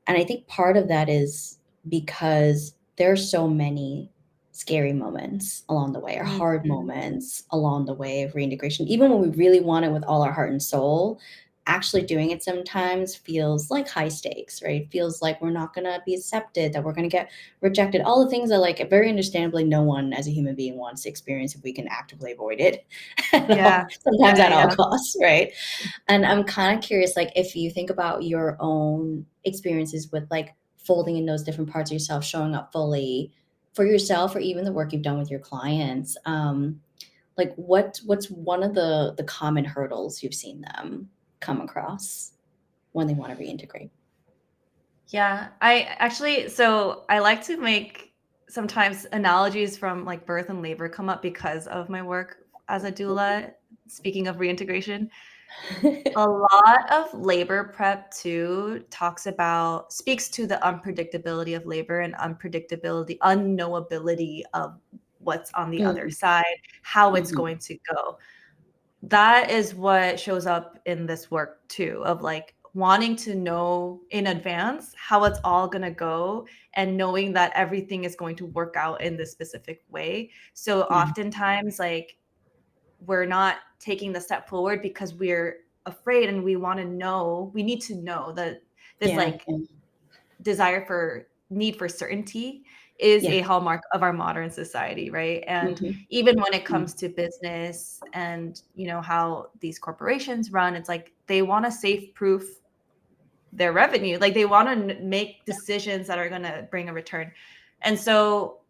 And I think part of that is because there are so many scary moments along the way, or hard Mhm. moments along the way of reintegration. Even when we really want it with all our heart and soul, actually doing it sometimes feels like high stakes, right? It feels like we're not going to be accepted, that we're going to get rejected. All the things that, like, very understandably, no one as a human being wants to experience if we can actively avoid it Yeah. sometimes Yeah, at all yeah. costs, right? And I'm kind of curious, like, if you think about your own experiences with like folding in those different parts of yourself, showing up fully for yourself, or even the work you've done with your clients, like what's one of the common hurdles you've seen them come across when they want to reintegrate? Yeah, I like to make sometimes analogies from like birth and labor come up because of my work as a doula. Speaking of reintegration, a lot of labor prep too speaks to the unpredictability of labor and unknowability of what's on the other Mm, side, how it's mhm, going to go. That is what shows up in this work too, of like wanting to know in advance how it's all going to go and knowing that everything is going to work out in this specific way. So yeah, oftentimes like we're not taking the step forward because we're afraid and we need to know that this yeah, like yeah, need for certainty is yeah. a hallmark of our modern society, right? And Hmm. even when it Yeah, comes to business and how these corporations run, it's like they want to safe proof their revenue, like they want to make decisions that are going to bring a return. And so,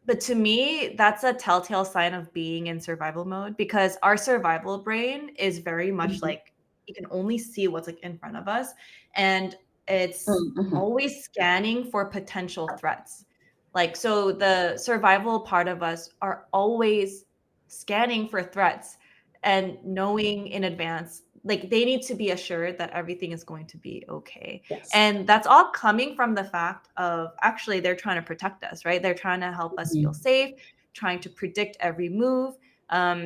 but to me, that's a telltale sign of being in survival mode, because our survival brain is very much mhm, like it can only see what's like in front of us, and it's mm, mhm, always scanning for potential threats. Like, so the survival part of us are always scanning for threats and knowing in advance, like they need to be assured that everything is going to be okay. yes. And that's all coming from the fact of actually they're trying to protect us, right? They're trying to help us feel Mhm, safe, trying to predict every move,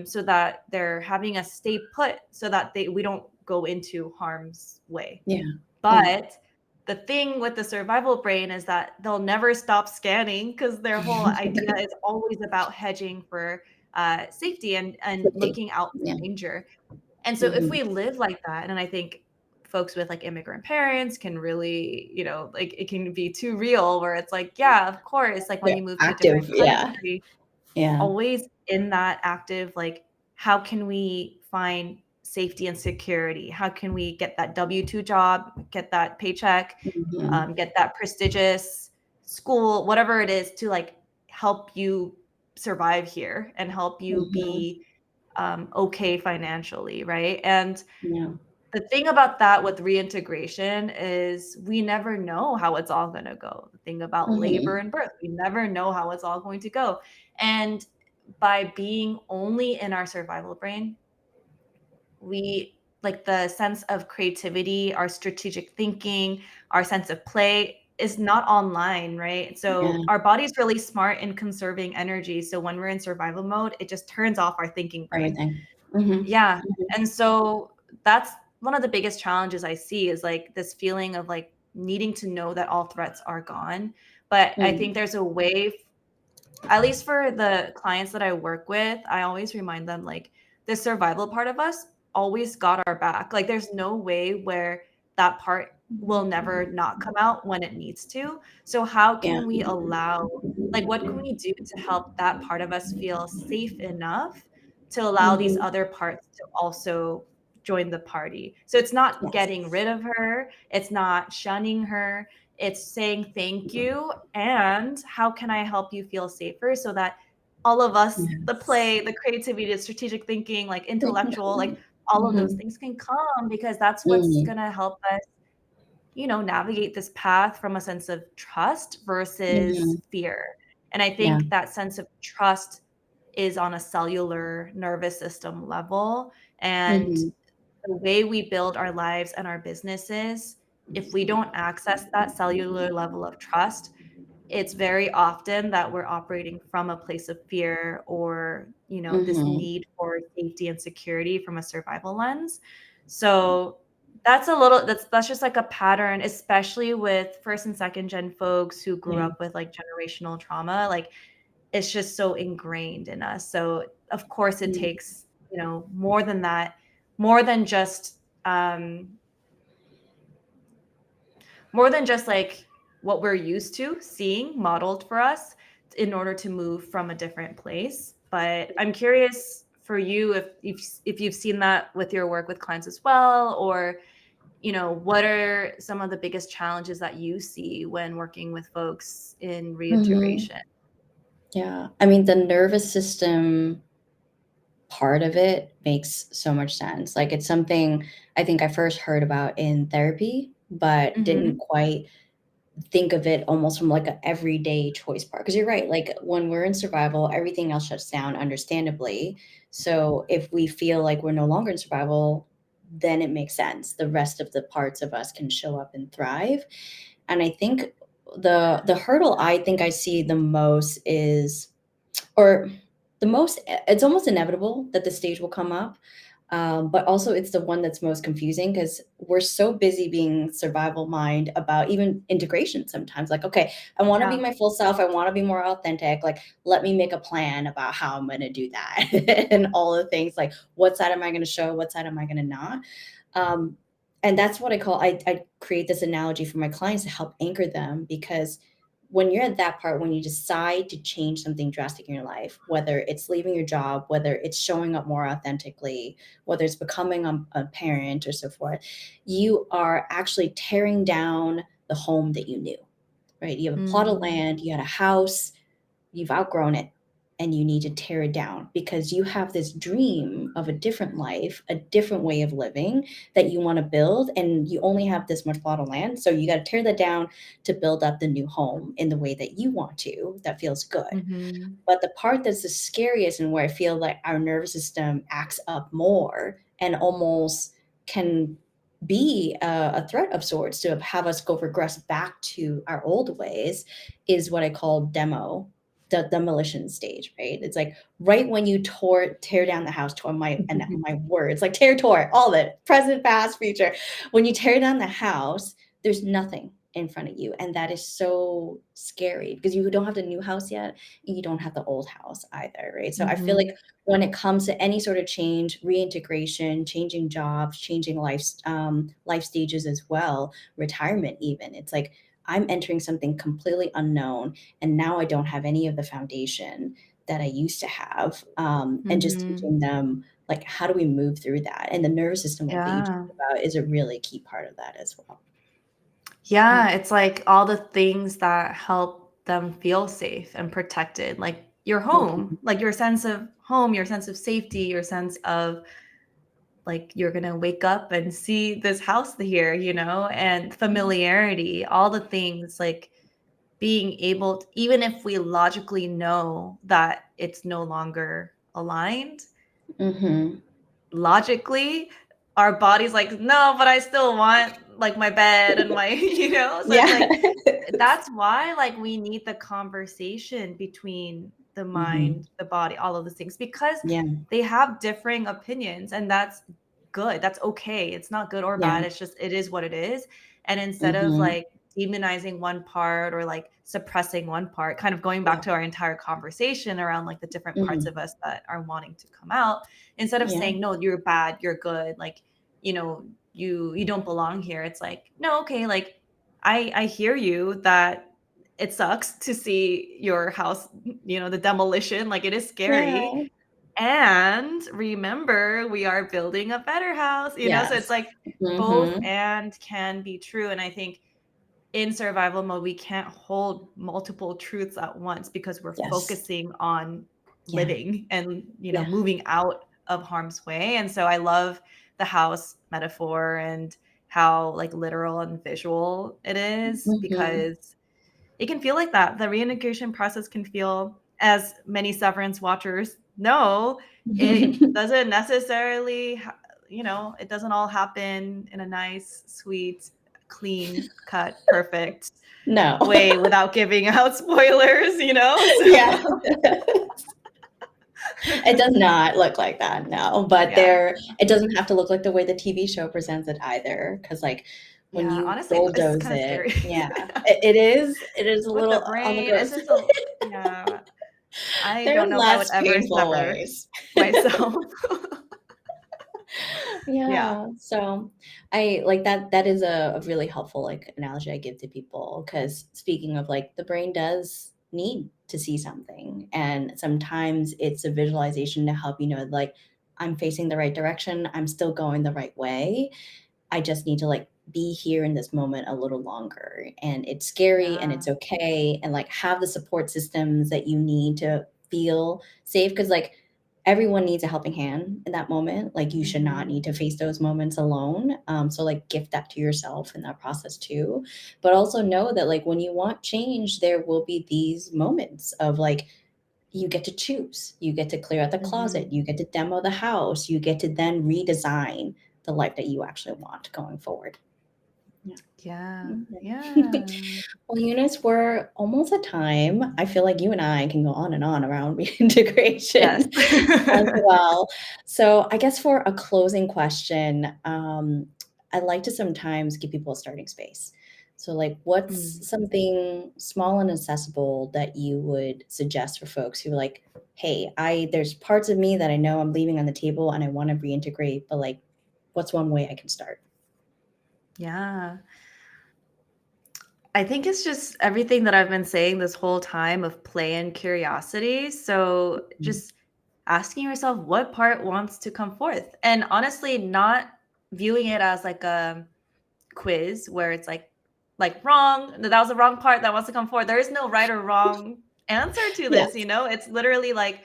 so that they're having us stay put so that we don't go into harm's way. yeah, yeah, But the thing with the survival brain is that they'll never stop scanning because their whole idea is always about hedging for safety and safety, looking out yeah, for danger. And so if mhm, we live like that, and I think folks with like immigrant parents can really, like it can be too real where it's like, yeah, of course, like when yeah, you move to a active, different yeah, country, yeah, always in that active, like, how can we find safety and security? How can we get that W-2 job, get that paycheck, mhm, get that prestigious school, whatever it is to like help you survive here and help you mhm, be okay financially, right? And yeah, the thing about that with reintegration is we never know how it's all going to go. The thing about labor mhm, and birth, we never know how it's all going to go. And by being only in our survival brain, we like the sense of creativity, our strategic thinking, our sense of play is not online, right? So yeah, our body's really smart in conserving energy. So when we're in survival mode, it just turns off our thinking brain. everything. Mhm, Yeah, mhm, and so that's one of the biggest challenges I see is, like, this feeling of, like, needing to know that all threats are gone, but I mm, think there's a way at least for the clients that I work with, I always remind them, like, the survival part of us always got our back. Like, there's no way where that part will never not come out when it needs to. So how yeah, can we what can we do to help that part of us feel safe enough to allow these mhm, other parts to also join the party? So it's not getting yes, rid of her, it's not shunning her, it's saying thank you, and how can I help you feel safer so that all of us, the yes, play, the creativity, the strategic thinking, like they can intellectual, like come. all of those Mhm, things can come, because that's what's mhm, gonna help us, navigate this path from a sense of trust versus mhm, fear. And I yeah, think that sense of trust is on a cellular nervous system level. And mhm, the way we build our lives and our businesses, if we don't access that cellular level of trust, it's very often that we're operating from a place of fear or, this mhm, need for safety and security from a survival lens. So that's just like a pattern, especially with first and second gen folks who grew yeah, up with like generational trauma. Like it's just so ingrained in us. So of course it Mm. takes, more than that, more than just um more than just like what we're used to seeing modeled for us in order to move from a different place. But I'm curious for you if you've seen that with your work with clients as well, or what are some of the biggest challenges that you see when working with folks in Mhm. reintegration? Yeah. I mean, the nervous system part of it makes so much sense. Like, it's something I think I first heard about in therapy, but didn't Mm-hmm. quite think of it almost from like a everyday choice part. Because you're right, like when we're in survival, everything else shuts down, understandably. So if we feel like we're no longer in survival, then it makes sense. The rest of the parts of us can show up and thrive. And I think the hurdle I think I see the most is, or the most, it's almost inevitable that the stage will come up, but also it's the one that's most confusing because we're so busy being survival mind about even integration sometimes. Like, okay, I want to be Yeah. my full self, I want to be more authentic, like let me make a plan about how I'm going to do that and all the things, like what side am I going to show, what side am I going to not. um, and that's what I create this analogy for my clients to help anchor them, because when you're at that part, when you decide to change something drastic in your life, whether it's leaving your job, whether it's showing up more authentically, whether it's becoming a parent or so forth, you are actually tearing down the home that you knew, right? You have a plot of Mm-hmm. land, you had a house, you've outgrown it, and you need to tear it down because you have this dream of a different life, a different way of living that you want to build, and you only have this much plot of land. So you got to tear that down to build up the new home in the way that you want to, that feels good. Mm-hmm. But the part that's the scariest, and where I feel like our nervous system acts up more and almost can be a threat of sorts to have us go regress back to our old ways, is what I call the demolition stage, right? It's like right when you tear down the house, tore my words, like tore, all of it, present, past, future. When you tear down the house, there's nothing in front of you. And that is so scary because you don't have the new house yet, and you don't have the old house either, right? So I feel Mm-hmm. like when it comes to any sort of change, reintegration, changing jobs, changing life stages as well, retirement even, it's like I'm entering something completely unknown, and now I don't have any of the foundation that I used to have. And just Mm-hmm. teaching them, like, how do we move through that? And the nervous system work that you Yeah. talked about is a really key part of that as well. Yeah, Mm. it's like all the things that help them feel safe and protected, like your home, Mhm. like your sense of home, your sense of safety, your sense of like you're gonna wake up and see this house here, and familiarity, all the things like being able to, even if we logically know that it's no longer aligned, Mhm. logically our body's like, no, but I still want like my bed and my so it's Yeah. like that's why like we need the conversation between the Mhm. mind, the body, all of those things, because Yeah. they have differing opinions, and that's good. That's okay. It's not good or Yeah. bad. It's just it is what it is. And instead of Mhm. like demonizing one part or like suppressing one part, kind of going back Yeah. to our entire conversation around like the different parts Mhm. of us that are wanting to come out, instead of Yeah. saying no, you're bad, you're good, like, you don't belong here. It's like, no, okay, like I hear you that it sucks to see your house, the demolition, like it is scary. Yeah. And remember, we are building a better house, so it's Yes. like both Mhm. and can be true. And I think in survival mode, we can't hold multiple truths at once because we're Yes. focusing on Yeah. living and, Yeah. moving out of harm's way. And so I love the house metaphor and how like literal and visual it is, Mhm. because it can feel like that. The reintegration process can feel, as many Severance watchers know, it doesn't necessarily, it doesn't all happen in a nice, sweet, clean cut, perfect No. way without giving out spoilers. Yeah. So It does not look like that, no, but yeah. it doesn't have to look like the way the TV show presents it either. Because like, when Yeah, you honestly, it's bulldoze kind of it, scary. yeah, it is a With the little on the brain, it's gross. just a yeah. I There are don't know if I would less ever painful sever ways. myself. Yeah. Yeah. So I like that. That is a really helpful like analogy I give to people because speaking of like the brain does need to see something, and sometimes it's a visualization to help you know like I'm facing the right direction, I'm still going the right way. I just need to like be here in this moment a little longer. And it's scary and Yeah. it's okay. And like have the support systems that you need to feel safe. Cause like everyone needs a helping hand in that moment. Like you should not Mhm. need to face those moments alone. So like gift that to yourself in that process too. But also know that like when you want change, there will be these moments of like, you get to choose. You get to clear out the closet. Mhm. You get to demo the house. You get to then redesign the life that you actually want going forward. Yeah. Yeah. Okay. Yeah. Well, Eunice, we're almost at time. I feel like you and I can go on and on around reintegration Yes. as well. So, I guess for a closing question, I like to sometimes give people a starting space. So, like, what's Mm. something small and accessible that you would suggest for folks who are like, hey, I there's parts of me that I know I'm leaving on the table and I want to reintegrate, but like, what's one way I can start? Yeah. I think it's just everything that I've been saying this whole time of play and curiosity. So Mhm. just asking yourself what part wants to come forth. And honestly, not viewing it as like a quiz where it's like wrong, that was the wrong part that wants to come forward. There is no right or wrong answer to this, Yes. you know? It's literally like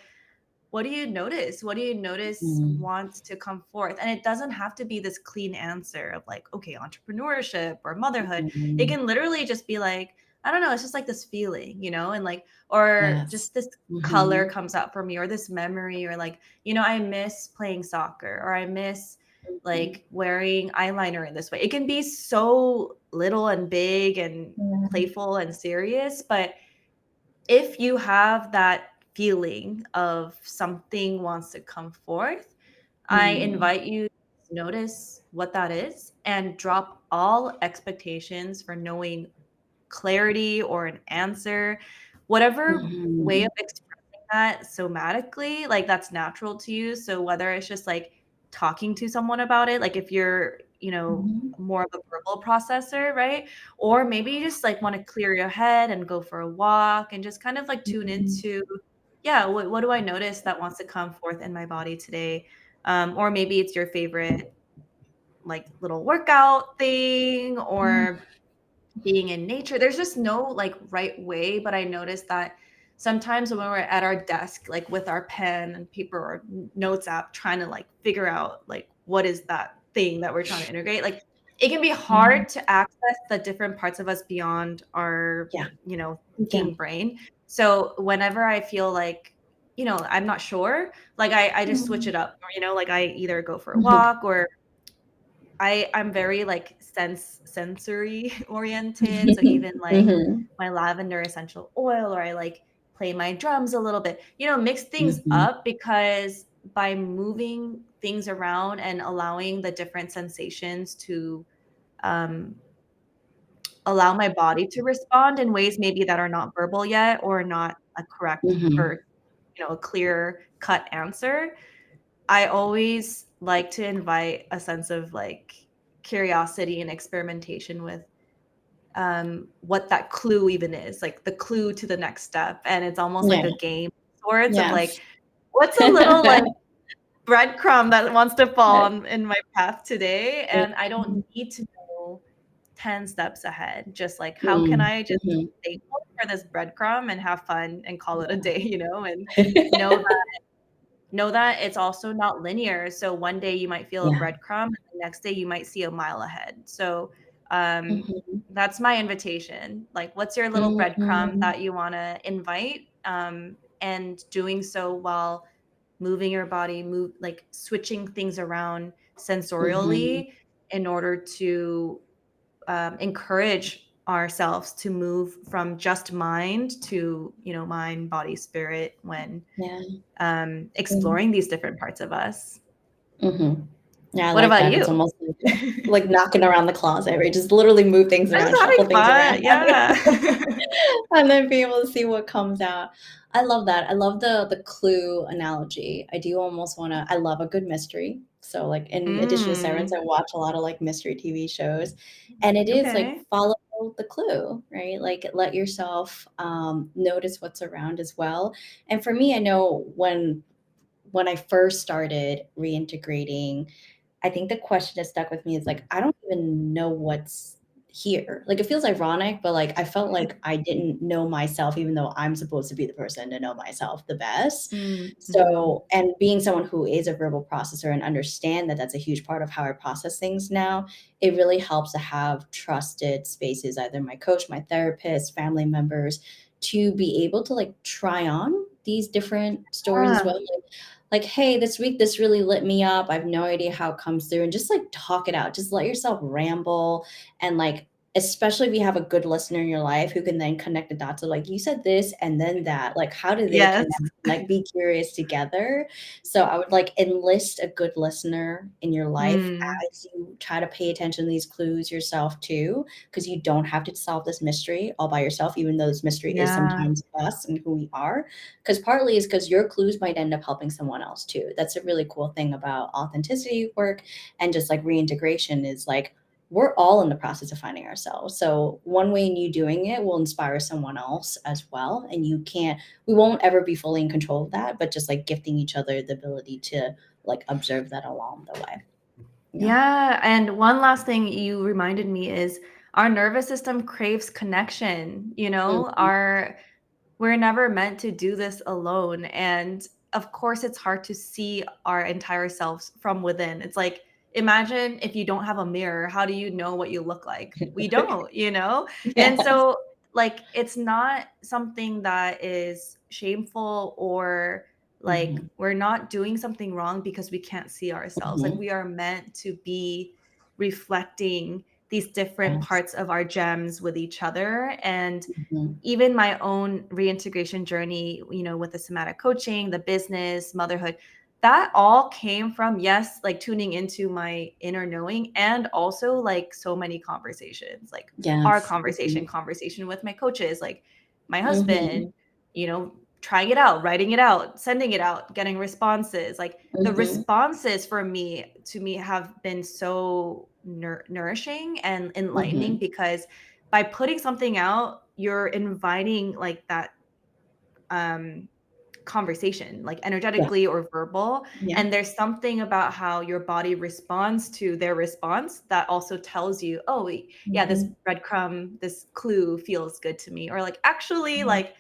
what do you notice? What do you notice Mm. wants to come forth? And it doesn't have to be this clean answer of like, okay, entrepreneurship or motherhood. It Mhm. can literally just be like, I don't know, it's just like this feeling, you know, and like, or Yes. just this color Mhm. comes up for me, or this memory, or like, I miss playing soccer, or I miss Mhm. like wearing eyeliner in this way. It can be so little and big and Yeah. playful and serious, but if you have that feeling of something wants to come forth, I Mm. invite you to notice what that is and drop all expectations for knowing clarity or an answer, whatever way of Mhm. expressing that somatically, like that's natural to you. So whether it's just like talking to someone about it, like if you're, Mhm. more of a verbal processor, right? Or maybe you just like want to clear your head and go for a walk and just kind of like tune Mhm. into, yeah, what do I notice that wants to come forth in my body today? Or maybe it's your favorite like little workout thing Mm. or being in nature. There's just no like right way, but I noticed that sometimes when we're at our desk, like with our pen and paper or notes app, trying to like figure out like what is that thing that we're trying to integrate, like it can be Mhm. hard to access the different parts of us beyond our, Yeah. Yeah. thinking brain. So whenever I feel like, I'm not sure, like I just switch Mm. it up, or, like I either go for a Mhm. walk or I'm very, like, sensory oriented, so even, like, Mhm. my lavender essential oil or I, like, play my drums a little bit, mix things Mhm. up because by moving things around and allowing the different sensations to, um, allow my body to respond in ways maybe that are not verbal yet or not a correct Mhm. or, a clear cut answer, I always like to invite a sense of like curiosity and experimentation with what that clue even is, like the clue to the next step. And it's almost like Yeah. a game of sorts of Yeah. like, what's a little like breadcrumb that wants to fall in my path today? And I don't Mhm. need to know 10 steps ahead. Just like, how can Mm. I just Mhm. be thankful for this breadcrumb and have fun and call it a Yeah. day, and know that it's also not linear. So one day you might feel a Yeah. breadcrumb, and the next day you might see a mile ahead. So, um, Mhm. that's my invitation. Like, what's your little breadcrumb Mhm. that you wanna invite? And doing so while moving your body, like, switching things around Mhm. sensorially in order to, encourage ourselves to move from just mind to, mind, body, spirit when Yeah. exploring these different parts of us. Mhm. Yeah, I What like about that. It's you? almost like knocking around the closet, right? Just literally move things Just around, shuffle having things around, fun. Yeah. and then be able to see what comes out. I love that. I love the clue analogy. I do almost want to. I love a good mystery. So, like in addition to Severance, Mm, I watch a lot of like mystery TV shows, and it is like okay. follow the clue, right? Like let yourself notice what's around as well. And for me, I know when I first started reintegrating, I think the question that stuck with me is like, I don't even know what's here. Like it feels ironic, but like I felt like I didn't know myself, even though I'm supposed to be the person to know myself the best. Mm-hmm. So, and being someone who is a verbal processor and understand that that's a huge part of how I process things now, it really helps to have trusted spaces, either my coach, my therapist, family members, to be able to like try on these different stories as well. Like, hey, this week this really lit me up. I have no idea how it comes through. And just like talk it out. Just let yourself ramble. And like, especially if you have a good listener in your life who can then connect the dots of like, you said this and then that. Like, how do they Yes. connect? Like, be curious together. So I would like enlist a good listener in your life Mm, as you try to pay attention to these clues yourself too, because you don't have to solve this mystery all by yourself, even though this mystery is yeah. sometimes us and who we are, because partly is because your clues might end up helping someone else too. That's a really cool thing about authenticity work and just like reintegration is like we're all in the process of finding ourselves. So one way in you doing it will inspire someone else as well. And we won't ever be fully in control of that, but just like gifting each other the ability to like observe that along the way. Yeah. Yeah. And one last thing you reminded me is our nervous system craves connection. Mhm. We're never meant to do this alone. And of course, it's hard to see our entire selves from within. It's like, imagine if you don't have a mirror, how do you know what you look like? We don't. And Yes. so, like, it's not something that is shameful or like Hmm. we're not doing something wrong because we can't see ourselves. Like, Hmm. we are meant to be reflecting these different Yes. parts of our gems with each other. And Hmm. even my own reintegration journey, with the somatic coaching, the business, motherhood, that all came from, yes, like tuning into my inner knowing and also like so many conversations, like our Yes. conversation with my coaches, like my Hmm. husband, trying it out, writing it out, sending it out, getting responses. Like the Hmm. responses for me to me have been so nourishing and enlightening Hmm. because by putting something out, you're inviting like that um conversation, like Yeah. energetically or verbal. Yeah. And there's something about how your body responds to their response that also tells you, oh, wait, yeah, this Mhm. breadcrumb, this clue feels good to me. Or like, actually, Yeah. like,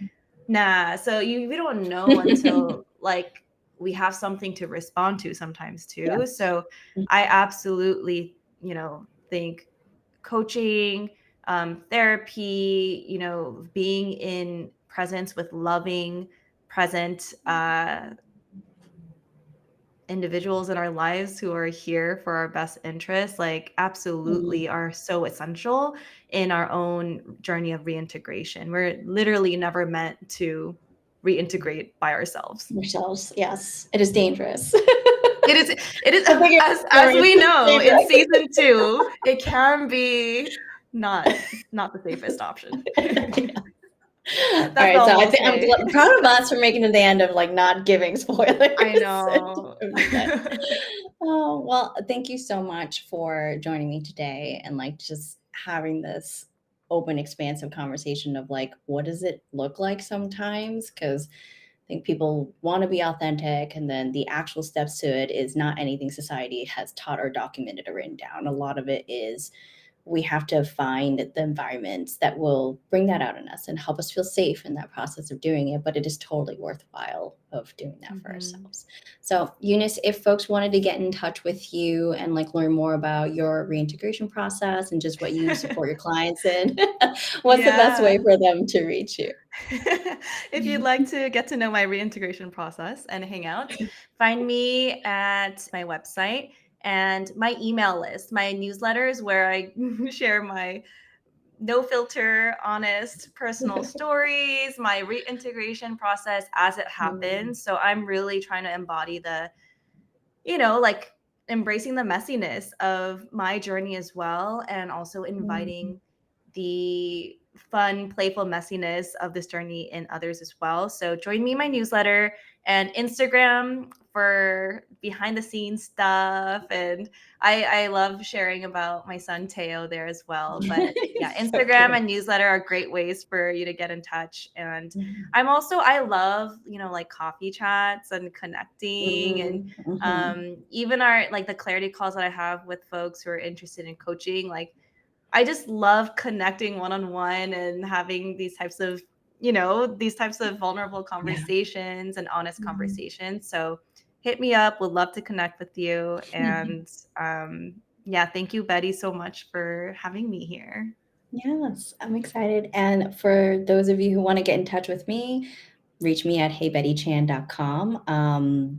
nah. So we don't know until like we have something to respond to sometimes too. Yes. So I absolutely, think coaching, therapy, being in presence with loving, present individuals in our lives who are here for our best interests, like Mhm. absolutely are so essential in our own journey of reintegration. We're literally never meant to reintegrate by ourselves. Yourselves, yes. It is dangerous. It is it is I think your as experience we is know in dangerous. season 2, it can be not the safest option. Yeah. All That's right, all so I I'll think I'm say. proud of us for making it to the end of like not giving spoilers. I know. Oh, well, thank you so much for joining me today and like just having this open, expansive conversation of like, what does it look like sometimes? Because I think people want to be authentic, and then the actual steps to it is not anything society has taught or documented or written down. A lot of it is we have to find the environments that will bring that out in us and help us feel safe in that process of doing it. But it is totally worthwhile of doing that for Mhm. ourselves. So, Eunice, if folks wanted to get in touch with you and like learn more about your reintegration process and just what you support your clients in, what's the best Yeah. way for them to reach you? If you'd like to get to know my reintegration process and hang out, find me at my website and my email list, my newsletters where I share my no filter, honest personal stories, my reintegration process as it Mm, happens. So I'm really trying to embody like embracing the messiness of my journey as well, and also Mhm. inviting the fun, playful messiness of this journey in others as well. So join me in my newsletter and Instagram for behind the scenes stuff. And I love sharing about my son Teo there as well. But yeah, So Instagram cute. and newsletter are great ways for you to get in touch. And Mhm. I love, like coffee chats and connecting, and Mhm. Mhm. even our like the clarity calls that I have with folks who are interested in coaching. Like, I just love connecting one on one and having these types of vulnerable Yeah. conversations and honest Mhm. conversations. So hit me up. Would love to connect with you. And yeah, thank you, Betty, so much for having me here. Yes, I'm excited. And for those of you who want to get in touch with me, reach me at heybettychan.com.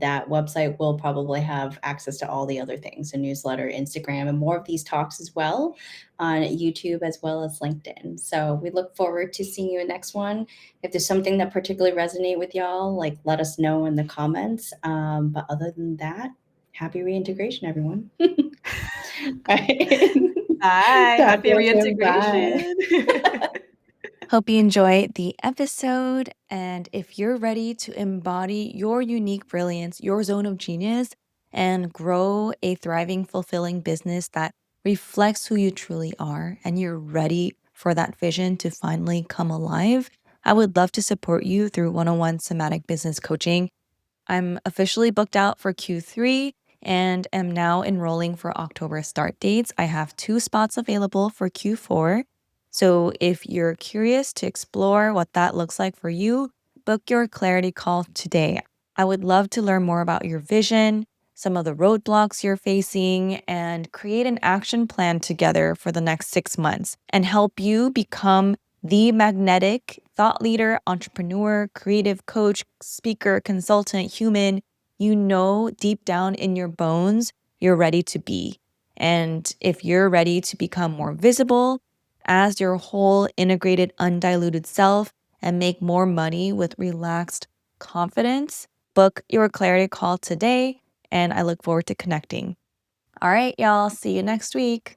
That website will probably have access to all the other things, a newsletter, Instagram, and more of these talks as well on YouTube as well as LinkedIn. So we look forward to seeing you in the next one. If there's something that particularly resonate with y'all, like let us know in the comments. But other than that, happy reintegration, everyone. All right. Bye. Talk to Happy you soon. Bye. reintegration. Hope you enjoyed the episode. And if you're ready to embody your unique brilliance, your zone of genius, and grow a thriving, fulfilling business that reflects who you truly are, and you're ready for that vision to finally come alive, I would love to support you through one-on-one somatic business coaching. I'm officially booked out for Q3 and am now enrolling for October start dates. I have 2 spots available for Q4. So if you're curious to explore what that looks like for you, book your clarity call today. I would love to learn more about your vision, some of the roadblocks you're facing, and create an action plan together for the next 6 months and help you become the magnetic thought leader, entrepreneur, creative coach, speaker, consultant, human, deep down in your bones, you're ready to be. And if you're ready to become more visible as your whole integrated, undiluted self and make more money with relaxed confidence, book your clarity call today. And I look forward to connecting. All right, y'all. See you next week.